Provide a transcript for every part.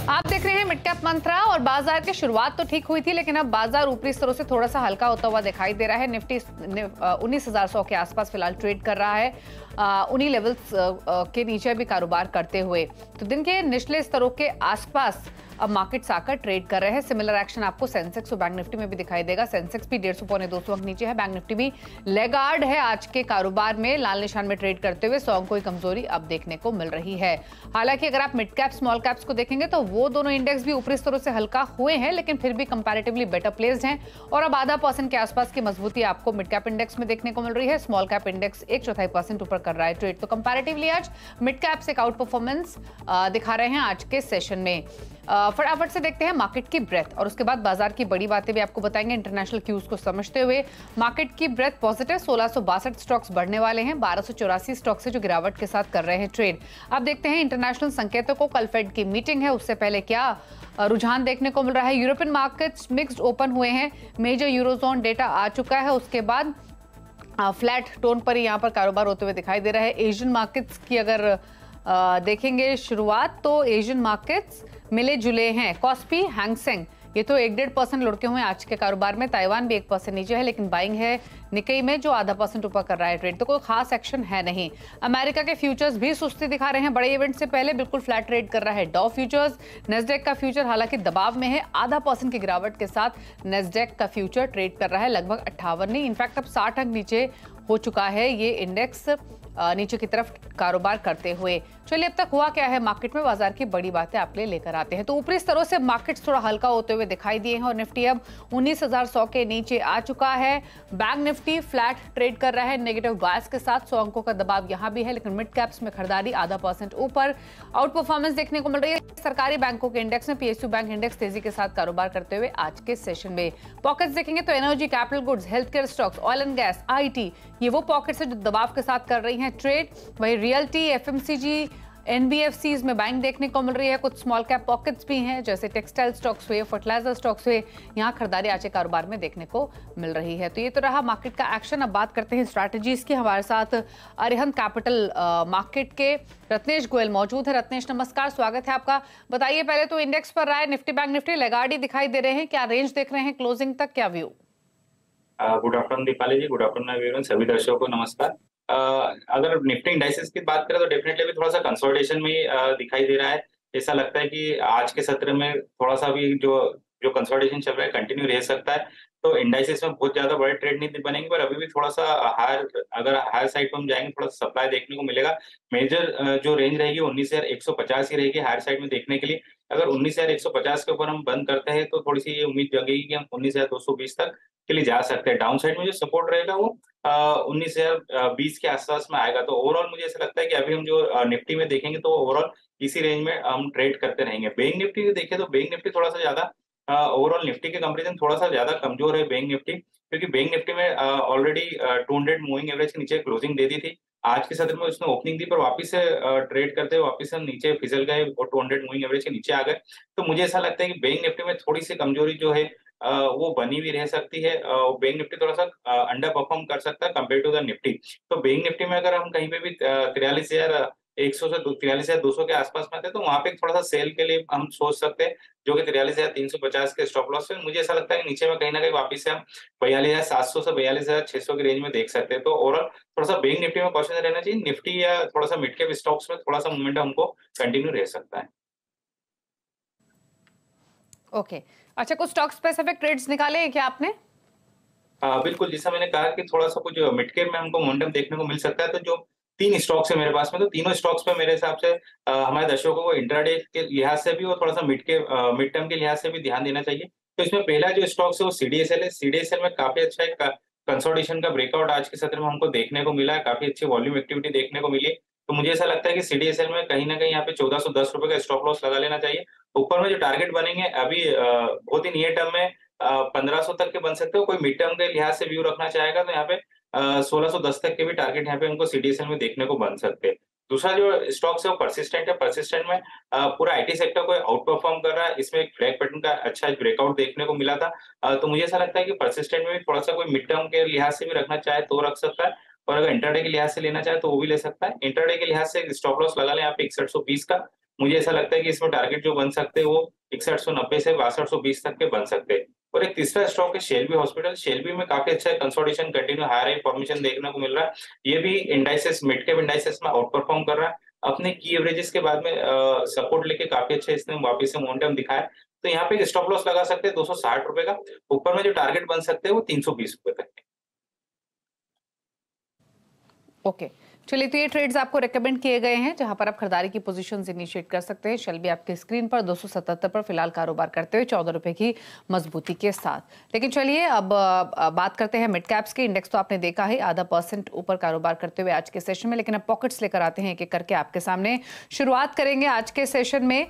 आप देख रहे हैं मिड कैप मंत्रा और बाजार की शुरुआत तो ठीक हुई थी, लेकिन अब बाजार ऊपरी स्तरों से थोड़ा सा हल्का होता हुआ दिखाई दे रहा है। निफ्टी 19,100 के आसपास फिलहाल ट्रेड कर रहा है, उन्हीं लेवल्स के नीचे भी कारोबार करते हुए। तो दिन के निचले स्तरों के आसपास अब मार्केट्स आकर ट्रेड कर रहे हैं। सिमिलर एक्शन आपको सेंसेक्स और बैंक निफ्टी में भी दिखाई देगा। सेंसेक्स भी 150 पौने 200 अंक नीचे है, बैंक निफ्टी भी लेगार्ड है आज के कारोबार में, लाल निशान में ट्रेड करते हुए 100 अंकों की कमजोरी अब देखने को मिल रही है। हालांकि अगर आप मिड कैप स्मॉल कैप्स को देखेंगे तो वो दोनों इंडेक्स भी ऊपरी स्तरों से हल्का हुए हैं, लेकिन फिर भी कंपैरेटिवली बेटर प्लेस्ड हैं और अब आधा % के आसपास की मजबूती आपको मिड कैप इंडेक्स में देखने को मिल रही है। स्मॉल कैप इंडेक्स 1/4% ऊपर कर रहा है ट्रेड। तो कंपैरेटिवली आज मिड कैप्स एक आउट परफॉर्मेंस दिखा रहे हैं आज के सेशन में। फटाफट से देखते हैं मार्केट की ब्रेथ और उसके बाद बाजार की बड़ी बातें भी आपको बताएंगे। इंटरनेशनल क्यूज को समझते हुए मार्केट की ब्रेथ पॉजिटिव, 1662 स्टॉक्स बढ़ने वाले हैं, 1284 स्टॉक्स से जो गिरावट के साथ कर रहे हैं ट्रेड। अब देखते हैं इंटरनेशनल संकेतों को, कल फेड की मीटिंग है, उससे पहले क्या रुझान देखने को मिल रहा है। यूरोपियन मार्केट्स मिक्स्ड ओपन हुए हैं, मेजर यूरोजोन डेटा आ चुका है, उसके बाद फ्लैट टोन पर ही यहाँ पर कारोबार होते हुए दिखाई दे रहा है। एशियन मार्केट्स की अगर देखेंगे शुरुआत, तो एशियन मार्केट्स मिले जुले हैं। कॉस्पी, हैंगसेंग ये तो 1-1.5% लुढ़के हुए हैं आज के कारोबार में। ताइवान भी 1% नीचे है, लेकिन बाइंग है निकेई में जो आधा % ऊपर कर रहा है ट्रेड। तो कोई खास एक्शन है नहीं। अमेरिका के फ्यूचर्स भी सुस्ती दिखा रहे हैं, बड़े इवेंट से पहले बिल्कुल फ्लैट ट्रेड कर रहा है डॉ फ्यूचर्स। नेस्डेक का फ्यूचर हालांकि दबाव में है, आधा % की गिरावट के साथ नेस्डेक का फ्यूचर ट्रेड कर रहा है, लगभग 58 नहीं, इनफैक्ट अब 60 अंक नीचे हो चुका है ये इंडेक्स नीचे की तरफ कारोबार करते हुए। चलिए अब तक हुआ क्या है मार्केट में, बाजार की बड़ी बातें आपके लिए लेकर आते हैं। तो ऊपरी स्तरों से मार्केट्स थोड़ा हल्का होते हुए दिखाई दिए हैं और निफ्टी अब 19,100 के नीचे आ चुका है। बैंक निफ्टी फ्लैट ट्रेड कर रहा है नेगेटिव बायस के साथ, 100 अंकों का दबाव यहां भी है, लेकिन मिड कैप्स में खरीदारी आधा % ऊपर। आउट परफॉर्मेंस देखने को मिल रही है सरकारी बैंकों के इंडेक्स में। पीएसयू बैंक इंडेक्स तेजी के साथ कारोबार करते हुए आज के सेशन में। पॉकेट्स देखेंगे तो energy, capital goods, health care stocks, oil and gas, IT, ये वो पॉकेट्स है जो दबाव के साथ कर रही हैं ट्रेड। वही रियल्टी, एफएमसीजी, एनबीएफसीज में बाइंग देखने को मिल रही है। कुछ स्मॉल कैप पॉकेट्स भी हैं, जैसे टेक्सटाइल स्टॉक्स हुए, फर्टिलाइजर स्टॉक्स हुए, यहाँ खरीदारी आज के कारोबार में देखने को मिल रही है। तो ये तो रहा मार्केट का एक्शन। अब बात करते हैं स्ट्रैटेजीज की। हमारे साथ अरिहंत कैपिटल मार्केट के रत्नेश गोयल मौजूद है। रत्नेश नमस्कार, स्वागत है आपका। बताइए पहले तो इंडेक्स पर राय, निफ्टी बैंक निफ्टी लेगार्डी दिखाई दे रहे हैं, क्या रेंज देख रहे हैं क्लोजिंग तक, क्या व्यू? गुड आफ्टरनून दीपाली जी, गुड आफ्टरनून एवरीवन, सभी दर्शकों को नमस्कार। अगर निफ्टी इंडाइसेस की बात करें तो डेफिनेटली अभी थोड़ा सा कंसोलिडेशन में दिखाई दे रहा है। ऐसा लगता है कि आज के सत्र में थोड़ा सा भी जो जो कंसोलिडेशन चल रहा है कंटिन्यू रह सकता है। तो इंडाइसेस में बहुत ज्यादा बड़े ट्रेड नहीं बनेंगे, पर अभी भी थोड़ा सा हायर साइड पर हम जाएंगे, थोड़ा सा सप्लाई देखने को मिलेगा। मेजर जो रेंज रहेगी 19,150 ही रहेगी हायर साइड में देखने के लिए। अगर 19,150 के ऊपर हम बंद करते हैं तो थोड़ी सी ये उम्मीद जगेगी कि हम 19,220 तक के लिए जा सकते हैं। डाउन साइड में जो सपोर्ट रहेगा वो 19,020 के आसपास में आएगा। तो ओवरऑल मुझे ऐसा लगता है कि अभी हम जो निफ्टी में देखेंगे तो ओवरऑल इसी रेंज में हम ट्रेड करते रहेंगे। बैंक निफ्टी में देखें तो बैंक निफ्टी थोड़ा सा ज्यादा ओवरऑल निफ्टी के कंपैरिजन थोड़ा सा ज्यादा कमजोर है बैंक निफ्टी, क्योंकि बैंक निफ्टी में ऑलरेडी 200 मूविंग एवरेज के नीचे क्लोजिंग दे दी थी। आज के सत्र में उसने ओपनिंग दी, पर वापस से ट्रेड करते हुए वापस हम नीचे फिसल गए और 200 मूविंग एवरेज के नीचे आ गए। तो मुझे ऐसा लगता है कि बैंक निफ्टी में थोड़ी सी कमजोरी जो है वो बनी हुई रह सकती है। बैंक निफ्टी थोड़ा सा अंडर परफॉर्म कर सकता है कंपेयर टू द निफ्टी। तो बैंक निफ्टी में अगर हम कहीं पे भी 43,100 से 43,200 के आसपास में थे तो वहां पे थोड़ा सा सेल के लिए हम सोच सकते हैं, जो कि 43,350 के स्टॉप लॉस है। मुझे ऐसा लगता है कि नीचे में कहीं ना कहीं वापस से हम 42,700 से 42,600 की रेंज में देख सकते हैं। तो ओवरऑल थोड़ा सा बैंक निफ्टी में कॉशन रहना चाहिए। निफ्टी या थोड़ा सा मिड कैप स्टॉक्स में थोड़ा सा मोमेंटम हमको कंटिन्यू रह सकता है। ओके, अच्छा, कुछ स्टॉक स्पेसिफिक ट्रेड्स निकाले हैं क्या आपने? बिल्कुल, जैसा मैंने कहा कि थोड़ा सा कुछ मिड कैप में हमको मोमेंटम देखने को मिल सकता है। तो जो 3 स्टॉक्स है मेरे पास में, तो तीनों स्टॉक्स पे मेरे हिसाब से हमारे दर्शकों को इंट्राडे के लिहाज से भी और थोड़ा सा मिड टर्म के लिहाज से भी ध्यान देना चाहिए। तो इसमें पहला जो स्टॉक्स है वो सीडीएसएल है। सीडीएसएल में काफी अच्छा एक कंसोलिडेशन का ब्रेकआउट आज के सत्र में हमको देखने को मिला है, काफी अच्छी वॉल्यूम एक्टिविटी देखने को मिली है। तो मुझे ऐसा लगता है कि सीडीएसएल में कहीं ना कहीं यहाँ पे 1410 रुपए का स्टॉप लॉस लगा लेना चाहिए। ऊपर में जो टारगेट बनेंगे अभी बहुत ही नियर टर्म में 1500 तक के बन सकते हो। कोई मिड टर्म के लिहाज से व्यू रखना चाहेगा तो यहाँ पे 1610 तक के भी टारगेट यहाँ पे हमको सीडीएसएल में देखने को बन सकते हैं। दूसरा जो स्टॉक्स है वो परसिस्टेंट है। परसिस्टेंट में पूरा आईटी सेक्टर को आउट परफॉर्म कर रहा है। इसमें एक फ्लैग पैटर्न का अच्छा ब्रेकआउट देखने को मिला था। तो मुझे ऐसा लगता है कि परसिस्टेंट में भी थोड़ा सा कोई मिड टर्म के लिहाज से भी रखना चाहे तो रख सकता है, और अगर इंटरडे के लिहाज से लेना चाहे तो वो भी ले सकता है। इंटरडे के लिहाज से स्टॉप लॉस लगा लें यहाँ पे 6120 का। मुझे ऐसा लगता है कि इसमें टारगेट जो बन सकते हैं वो 6190 से 6220 तक के बन सकते हैं। और एक तीसरा स्टॉक है शेल्बी हॉस्पिटल। शेल्बी में काफी अच्छा कंसोलिडेशन कंटिन्यू हायर फॉर्मेशन देखने को मिल रहा है। ये भी इंडाइसेस, मिड कैप इंडाइसेस में आउट परफॉर्म कर रहा है। अपने की एवरेजेस के बाद में सपोर्ट लेके काफी अच्छा इसने वापस से मोमेंटम दिखाया। तो यहाँ पे स्टॉप लॉस लगा सकते हैं 260 रुपए का। ऊपर में जो टारगेट बन सकते हैं वो 320 रुपए तक। ओके, चलिए, तो ये ट्रेड्स आपको रेकमेंड किए गए हैं जहां पर आप खरीदारी की पोजीशंस इनिशिएट कर सकते हैं। शेल्बी आपके स्क्रीन पर 277 पर फिलहाल कारोबार करते हुए 14 रुपए की मजबूती के साथ। लेकिन चलिए अब बात करते हैं मिड कैप्स के। इंडेक्स तो आपने देखा है आधा % ऊपर कारोबार करते हुए आज के सेशन में, लेकिन अब पॉकेट्स लेकर आते हैं एक एक करके आपके सामने। शुरुआत करेंगे आज के सेशन में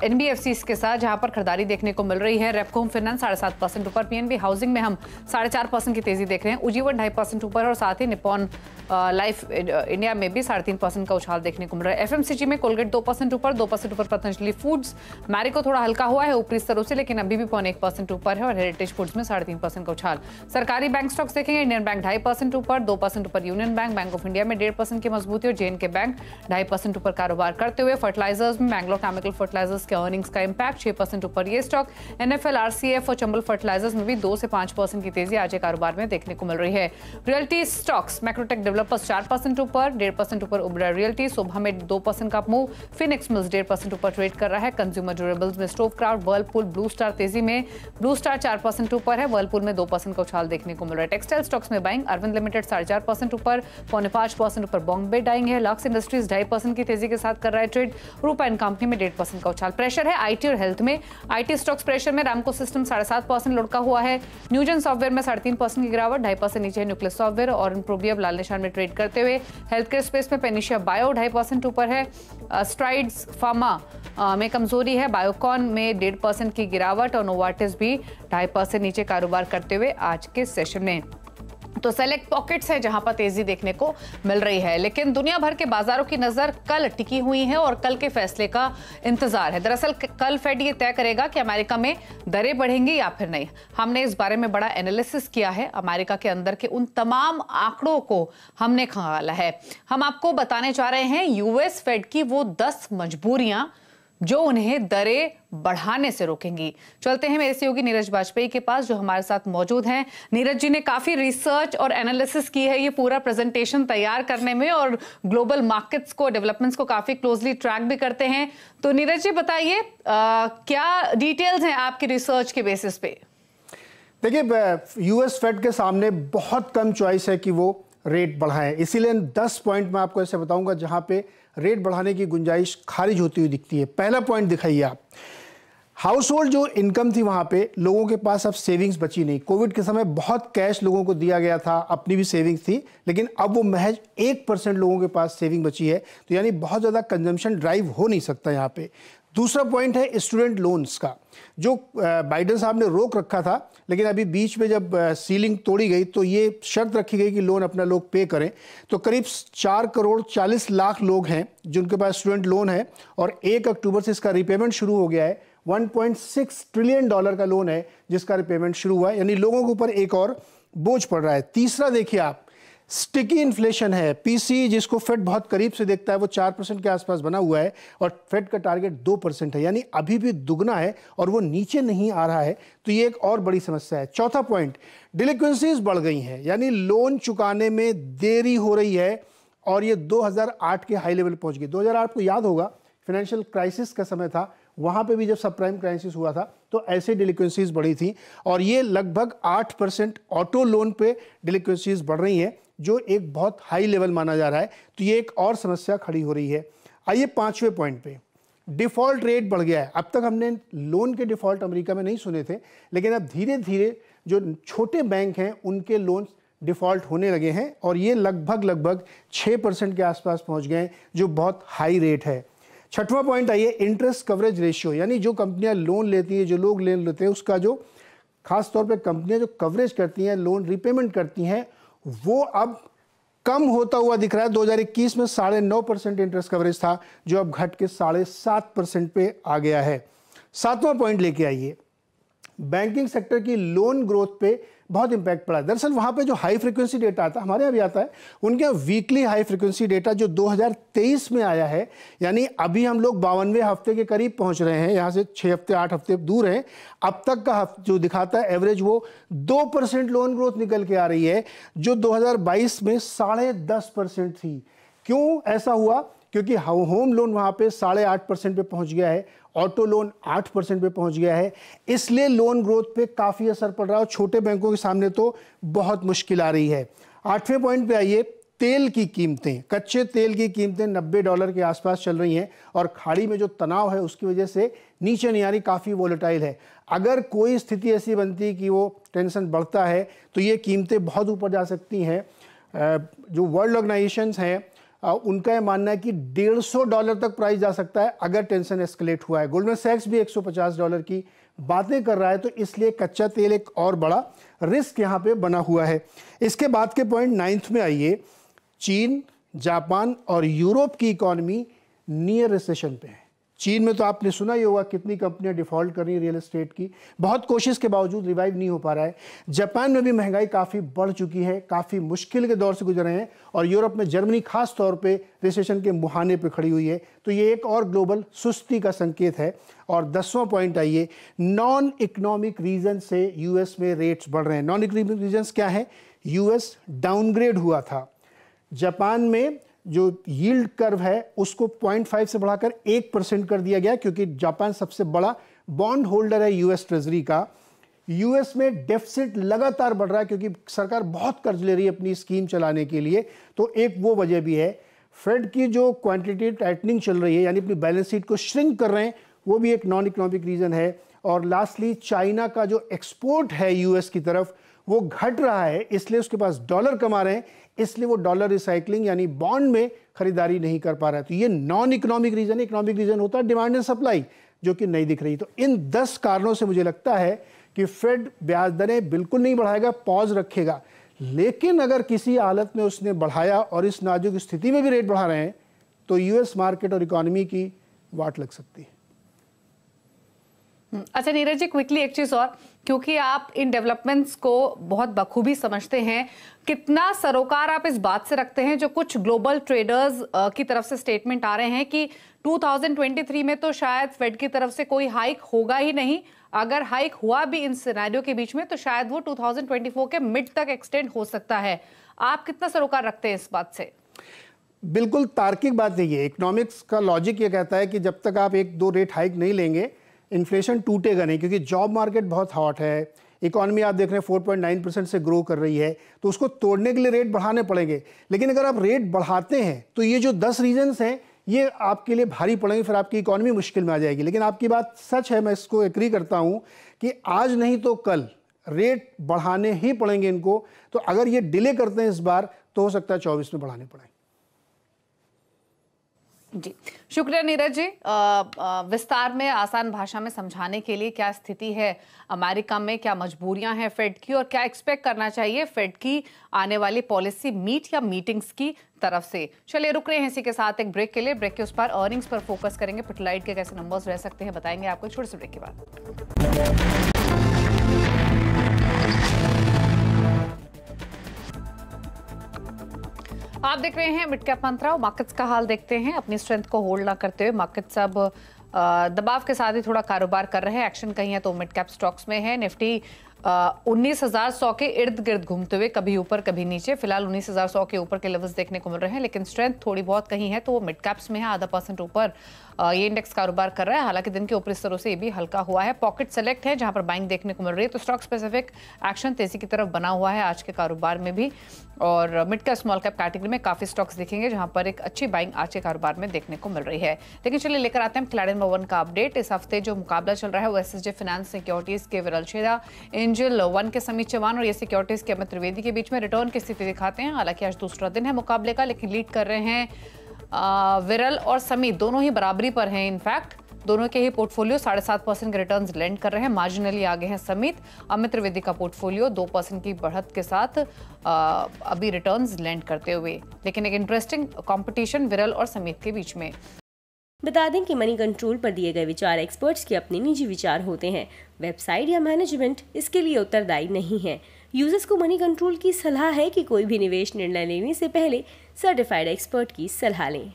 NBFCs के साथ, जहां पर खरीदारी देखने को मिल रही है। रेपको होम फाइनेंस 7.5% ऊपर, PNB हाउसिंग में हम 4.5% की तेजी देख रहे हैं। उज्जीवन 2.5% ऊपर है और साथ ही निप्पॉन लाइफ इंडिया में भी 3.5% का उछाल देखने को मिल रहा है। FMCG में कोलगेट 2% ऊपर, 2% ऊपर पतंजलि फूड्स। मैरिको थोड़ा हल्का हुआ है ऊपरी स्तरों से, लेकिन अभी भी 0.1% ऊपर है। और हेरिटेज फूड्स में 3.5% का उछाल। सरकारी बैंक स्टॉक्स देखेंगे, इंडियन बैंक 2.5% ऊपर, 2% ऊपर union bank, bank of India में 1.5% की मजबूती और JNK बैंक 2.5% ऊपर कारोबार करते हुए। फर्टिलाइजर्स में बैंगलोर केमिकल फर्टिलाइजर्स के अर्निंग्स का इंपैक्ट 6% ऊपर ये स्टॉक। NFL, RCF और चंबल फर्टिलाइजर्स में भी 2 से 5% की तेजी आज कारोबार में देखने को मिल रही है। रियल्टी स्टॉक्स, मैक्रोटेक डेवलपर्स 4% ऊपर, 1.5% ऊपर उबरा रियल्टी। शोभा में 2% का मूव। फिनिक्स मिल्स 1.5% ऊपर ट्रेड कर रहा है। कंज्यूमर ड्यूरेबल्स में stove craft, Whirlpool, blue star तेजी में। ब्लू स्टार 4% ऊपर है, वर्लपूल में 2% का उछाल देखने को मिल रहा है। टेक्सटाइल स्टॉक्स में बाइंग, अरविंद लिमिटेड 4.5% ऊपर, 5.5% ऊपर बॉम्बे डाइंग है। लक्स इंडस्ट्रीज 2.5% की तेजी के साथ कर रहा है ट्रेड। रूपा एंड कंपनी में 1.5% का उछाल। प्रेशर है IT और हेल्थ में। IT स्टॉक्स प्रेशर में, रामको सिस्टम 7.5% लुढ़का हुआ है। न्यूजन सॉफ्टवेयर में 3.5% की गिरावट, 2.5% नीचे है न्यूक्लियस सॉफ्टवेयर और इम्प्रोबियम लाल निशान में ट्रेड करते हुए। हेल्थ केयर स्पेस में पेनिशिया बायो 2.5% ऊपर है। स्ट्राइड्स फार्मा में कमजोरी है। बायोकॉन में 1.5% की गिरावट और नोवार्टिस भी 2.5% नीचे कारोबार करते हुए आज के सेशन में। तो सेलेक्ट पॉकेट्स है जहां पर तेजी देखने को मिल रही है, लेकिन दुनिया भर के बाजारों की नजर कल टिकी हुई है और कल के फैसले का इंतजार है। दरअसल कल फेड ये तय करेगा कि अमेरिका में दरें बढ़ेंगी या फिर नहीं। हमने इस बारे में बड़ा एनालिसिस किया है। अमेरिका के अंदर के उन तमाम आंकड़ों को हमने खंगाला है। हम आपको बताने जा रहे हैं US फेड की वो 10 मजबूरियां जो उन्हें दरें बढ़ाने से रोकेंगी। चलते हैं मेरे सहयोगी नीरज बाजपेयी के पास, जो हमारे साथ मौजूद हैं। नीरज जी ने काफी रिसर्च और एनालिसिस की है ये पूरा प्रेजेंटेशन तैयार करने में, और ग्लोबल मार्केट्स को, डेवलपमेंट्स को काफी क्लोजली ट्रैक भी करते हैं। तो नीरज जी बताइए, क्या डिटेल्स हैं आपकी रिसर्च के बेसिस पे? देखिए, US फेड के सामने बहुत कम चॉइस है कि वो रेट बढ़ाएं, इसीलिए 10 पॉइंट मैं आपको ऐसे बताऊंगा जहां पे रेट बढ़ाने की गुंजाइश खारिज होती हुई दिखती है। पहला पॉइंट दिखाइए आप, हाउस होल्ड जो इनकम थी वहां पे लोगों के पास अब सेविंग्स बची नहीं। कोविड के समय बहुत कैश लोगों को दिया गया था, अपनी भी सेविंग्स थी, लेकिन अब वो महज 1% लोगों के पास सेविंग बची है। तो यानी बहुत ज़्यादा कंजम्पशन ड्राइव हो नहीं सकता यहाँ पे। दूसरा पॉइंट है स्टूडेंट लोन्स का, जो बाइडेन साहब ने रोक रखा था, लेकिन अभी बीच में जब सीलिंग तोड़ी गई तो ये शर्त रखी गई कि लोन अपना लोग पे करें। तो करीब 4 करोड़ 40 लाख लोग हैं जिनके पास स्टूडेंट लोन है, और 1 अक्टूबर से इसका रिपेमेंट शुरू हो गया है। $1.6 ट्रिलियन का लोन है जिसका रिपेमेंट शुरू हुआ है, यानी लोगों के ऊपर एक और बोझ पड़ रहा है। तीसरा देखिए आप, स्टिकी इन्फ्लेशन है। PCE जिसको फेड बहुत करीब से देखता है वो 4% के आसपास बना हुआ है, और फेड का टारगेट 2% है, यानी अभी भी दुगना है और वो नीचे नहीं आ रहा है। तो ये एक और बड़ी समस्या है। चौथा पॉइंट, डिलिक्वेंसीज बढ़ गई हैं, यानी लोन चुकाने में देरी हो रही है, और ये 2008 के हाई लेवल पहुंच गई। 2008 को याद होगा, फाइनेंशियल क्राइसिस का समय था, वहाँ पे भी जब सब प्राइम क्राइसिस हुआ था तो ऐसे डिलिक्वेंसीज बढ़ी थी, और ये लगभग 8% ऑटो लोन पे डिलिक्वेंसीज बढ़ रही हैं, जो एक बहुत हाई लेवल माना जा रहा है। तो ये एक और समस्या खड़ी हो रही है। आइए 5वें पॉइंट पे, डिफ़ॉल्ट रेट बढ़ गया है। अब तक हमने लोन के डिफ़ॉल्ट अमेरिका में नहीं सुने थे, लेकिन अब धीरे धीरे जो छोटे बैंक हैं उनके लोन डिफ़ॉल्ट होने लगे हैं, और ये लगभग 6% के आसपास पहुंच गए हैं, जो बहुत हाई रेट है। 6वां पॉइंट आइए, इंटरेस्ट कवरेज रेशियो, यानी जो कंपनियां लोन लेती हैं, जो लोग लोन लेते हैं, उसका जो खास तौर पे कंपनियां जो कवरेज करती हैं, लोन रिपेमेंट करती हैं, वो अब कम होता हुआ दिख रहा है। 2021 में 9.5% इंटरेस्ट कवरेज था, जो अब घट के 7.5% पे आ गया है। 7वां पॉइंट लेके आइए, बैंकिंग सेक्टर की लोन ग्रोथ पे बहुत इंपैक्ट पड़ा। दरअसल वहाँ पे जो हाई फ्रिक्वेंसी डेटा आता है, हमारे यहाँ भी आता है, उनके यहाँ वीकली हाई फ्रिक्वेंसी डेटा जो 2023 में आया है, यानी अभी हम लोग 52वें हफ्ते के करीब पहुँच रहे हैं, यहाँ से 6 हफ्ते 8 हफ्ते दूर हैं, अब तक का जो दिखाता है एवरेज वो 2% लोन ग्रोथ निकल के आ रही है, जो 2022 में 10.5% थी। क्यों ऐसा हुआ? क्योंकि होम लोन वहाँ पे 8.5% पे पहुँच गया है, ऑटो लोन 8% पे पहुंच गया है, इसलिए लोन ग्रोथ पे काफ़ी असर पड़ रहा है और छोटे बैंकों के सामने तो बहुत मुश्किल आ रही है। 8वें पॉइंट पे आइए, तेल की कीमतें, कच्चे तेल की कीमतें $90 के आसपास चल रही हैं और खाड़ी में जो तनाव है उसकी वजह से नीचे नहीं आ रही, काफ़ी वोलेटाइल है। अगर कोई स्थिति ऐसी बनती कि वो टेंशन बढ़ता है तो ये कीमतें बहुत ऊपर जा सकती हैं। जो वर्ल्ड ऑर्गेनाइजेशंस हैं उनका यह मानना है कि $150 तक प्राइस जा सकता है अगर टेंशन एस्केलेट हुआ है। गोल्डमैन सैक्स भी $150 की बातें कर रहा है, तो इसलिए कच्चा तेल एक और बड़ा रिस्क यहाँ पे बना हुआ है। इसके बाद के पॉइंट 9th में आइए, चीन, जापान और यूरोप की इकॉनमी नियर रिसेशन पे है। चीन में तो आपने सुना ही होगा कितनी कंपनियां डिफॉल्ट कर रही हैं रियल एस्टेट की, बहुत कोशिश के बावजूद रिवाइव नहीं हो पा रहा है। जापान में भी महंगाई काफ़ी बढ़ चुकी है, काफ़ी मुश्किल के दौर से गुजर रहे हैं और यूरोप में जर्मनी खास तौर पे रिसेशन के मुहाने पे खड़ी हुई है, तो ये एक और ग्लोबल सुस्ती का संकेत है। और 10वां पॉइंट आइए, नॉन इकोनॉमिक रीजन से यूएस में रेट्स बढ़ रहे हैं। नॉन इकोनॉमिक रीजन्स क्या है? यूएस डाउनग्रेड हुआ था, जापान में जो यील्ड कर्व है उसको 0.5 से बढ़ाकर 1% कर दिया गया, क्योंकि जापान सबसे बड़ा बॉन्ड होल्डर है यूएस ट्रेजरी का। यूएस में डेफिसिट लगातार बढ़ रहा है क्योंकि सरकार बहुत कर्ज ले रही है अपनी स्कीम चलाने के लिए, तो एक वो वजह भी है। फेड की जो क्वांटिटी टाइटनिंग चल रही है, यानी अपनी बैलेंस शीट को श्रिंक कर रहे हैं, वो भी एक नॉन इकोनॉमिक रीजन है। और लास्टली, चाइना का जो एक्सपोर्ट है यूएस की तरफ वो घट रहा है, इसलिए उसके पास डॉलर कमा रहे हैं, इसलिए वो डॉलर रिसाइकलिंग यानी बॉन्ड में खरीदारी नहीं कर पा रहा है। तो ये नॉन इकोनॉमिक रीजन है। इकोनॉमिक रीजन होता है डिमांड एंड सप्लाई, जो कि नहीं दिख रही। तो इन 10 कारणों से मुझे लगता है कि फेड ब्याज दरें बिल्कुल नहीं बढ़ाएगा, पॉज रखेगा। लेकिन अगर किसी हालत में उसने बढ़ाया और इस नाजुक स्थिति में भी रेट बढ़ा रहे हैं तो यूएस मार्केट और इकोनॉमी की वाट लग सकती है। अच्छा नीरज जी, क्विकली एक चीज और, क्योंकि आप इन डेवलपमेंट्स को बहुत बखूबी समझते हैं, कितना सरोकार आप इस बात से रखते हैं जो कुछ ग्लोबल ट्रेडर्स की तरफ से स्टेटमेंट आ रहे हैं कि 2023 में तो शायद फेड की तरफ से कोई हाइक होगा ही नहीं, अगर हाइक हुआ भी इन सिनेरियो के बीच में तो शायद वो 2024 के मिड तक एक्सटेंड हो सकता है। आप कितना सरोकार रखते हैं इस बात से? बिल्कुल तार्किक बात है ये। इकोनॉमिक्स का लॉजिक ये कहता है कि जब तक आप 1-2 रेट हाइक नहीं लेंगे इन्फ्लेशन टूटेगा नहीं, क्योंकि जॉब मार्केट बहुत हॉट है, इकॉनमी आप देख रहे हैं 4.9% से ग्रो कर रही है, तो उसको तोड़ने के लिए रेट बढ़ाने पड़ेंगे। लेकिन अगर आप रेट बढ़ाते हैं तो ये जो 10 रीजन्स हैं ये आपके लिए भारी पड़ेंगे, फिर आपकी इकॉनमी मुश्किल में आ जाएगी। लेकिन आपकी बात सच है, मैं इसको एग्री करता हूँ कि आज नहीं तो कल रेट बढ़ाने ही पड़ेंगे इनको। तो अगर ये डिले करते हैं इस बार तो हो सकता है 24 में बढ़ाने पड़े। जी शुक्रिया नीरज जी, विस्तार में आसान भाषा में समझाने के लिए। क्या स्थिति है अमेरिका में, क्या मजबूरियां हैं फेड की और क्या एक्सपेक्ट करना चाहिए फेड की आने वाली पॉलिसी मीट या मीटिंग्स की तरफ से। चलिए रुक रहे हैं इसी के साथ एक ब्रेक के लिए। ब्रेक के उस पर अर्निंग्स पर फोकस करेंगे, पिटलाइट के कैसे नंबर्स रह सकते हैं बताएंगे आपको छोटे से ब्रेक के बाद। आप देख रहे हैं मिड कैप मंत्रा। मार्केट्स का हाल देखते हैं। अपनी स्ट्रेंथ को होल्ड ना करते हुए मार्केट्स अब दबाव के साथ ही थोड़ा कारोबार कर रहे हैं। एक्शन कहीं है तो मिड कैप स्टॉक्स में है। निफ्टी 19,100 के इर्द गिर्द घूमते हुए कभी ऊपर कभी नीचे, फिलहाल 19,100 के ऊपर के लेवल्स देखने को मिल रहे हैं, लेकिन स्ट्रेंथ थोड़ी बहुत कहीं है तो वो मिड कैप्स में है। 0.5% ऊपर ये इंडेक्स कारोबार कर रहा है। हालांकि दिन के ऊपरी स्तरों से ये भी हल्का हुआ है। पॉकेट सेलेक्ट है जहां पर बाइंग देखने को मिल रही है, तो स्टॉक स्पेसिफिक एक्शन तेजी की तरफ बना हुआ है आज के कारोबार में भी। और mid cap small cap category में काफी स्टॉक्स दिखेंगे जहां पर एक अच्छी बाइंग आज के कारोबार में देखने को मिल रही है। लेकिन चलिए लेकर आते हैं खिलाड़ी नंबर 1 का अपडेट। इस हफ्ते जो मुकाबला चल रहा है वो एसएसजे फाइनेंस सिक्योरिटीज के विरल छेदा, एंजल 1 के समीत चौहान और ये सिक्योरिटीज के अमित त्रिवेदी के बीच में रिटर्न की स्थिति दिखाते हैं। हालांकि आज दूसरा दिन है मुकाबले का, लेकिन लीड कर रहे हैं विरल और समीत, दोनों ही बराबरी पर हैं। इनफैक्ट दोनों के ही पोर्टफोलियो 7.5% के रिटर्न्स लैंड कर रहे हैं। मार्जिनली आगे हैं समीत। अमित त्रिवेदी का पोर्टफोलियो 2% की बढ़त के साथ अभी रिटर्न्स लैंड करते हुए, लेकिन एक इंटरेस्टिंग कंपटीशन विरल और समीत के बीच में। बता दें कि मनी कंट्रोल पर दिए गए विचार एक्सपर्ट्स के अपने निजी विचार होते हैं। वेबसाइट या मैनेजमेंट इसके लिए उत्तरदायी नहीं है। यूजर्स को मनी कंट्रोल की सलाह है कि कोई भी निवेश निर्णय लेने से पहले सर्टिफाइड एक्सपर्ट की सलाह लें।